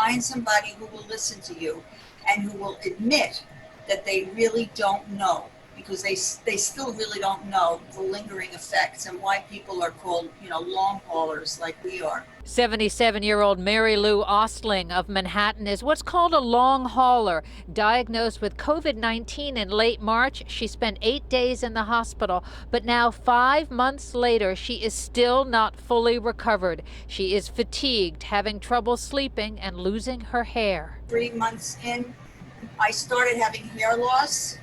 find somebody who will listen to you and who will admit that they really don't know, because they still really don't know the lingering effects and why people are called, long haulers like we are. 77-year-old Mary Lou Ostling of Manhattan is what's called a long hauler. Diagnosed with COVID-19 in late March, she spent 8 days in the hospital, but now 5 months later, she is still not fully recovered. She is fatigued, having trouble sleeping, and losing her hair. 3 months in, I started having hair loss.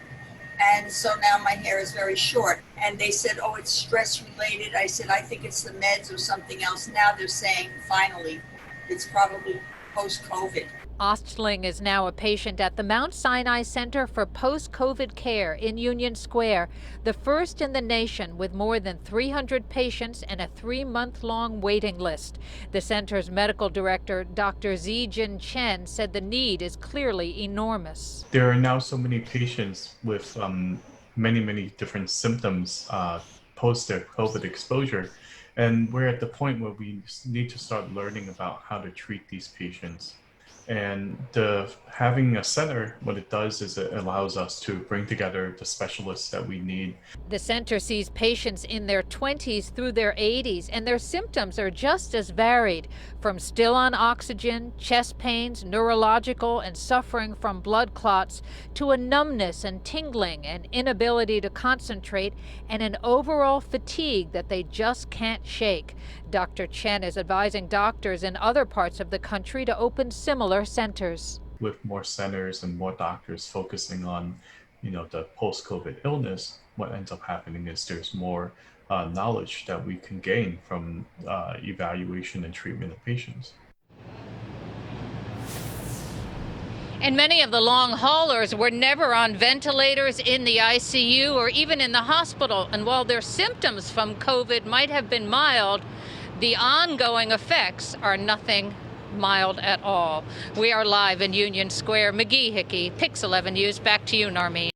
And so now my hair is very short. And they said, oh, it's stress related. I said, I think it's the meds or something else. Now they're saying, finally, it's probably post-COVID. Ostling is now a patient at the Mount Sinai Center for Post-COVID Care in Union Square, the first in the nation with more than 300 patients and a 3-month-long waiting list. The center's medical director, Dr. Zijin Chen, said the need is clearly enormous. There are now so many patients with many different symptoms post their COVID exposure. And we're at the point where we need to start learning about how to treat these patients. And having a center, what it does is it allows us to bring together the specialists that we need. The center sees patients in their 20s through their 80s, and their symptoms are just as varied, from still on oxygen, chest pains, neurological, and suffering from blood clots, to a numbness and tingling, an inability to concentrate, and an overall fatigue that they just can't shake. Dr. Chen is advising doctors in other parts of the country to open similar centers. With more centers and more doctors focusing on, the post-COVID illness, what ends up happening is there's more knowledge that we can gain from evaluation and treatment of patients. And many of the long haulers were never on ventilators, in the ICU, or even in the hospital. And while their symptoms from COVID might have been mild, the ongoing effects are nothing mild at all. We are live in Union Square. McGee Hickey, Pix 11 News. Back to you, Narmeen.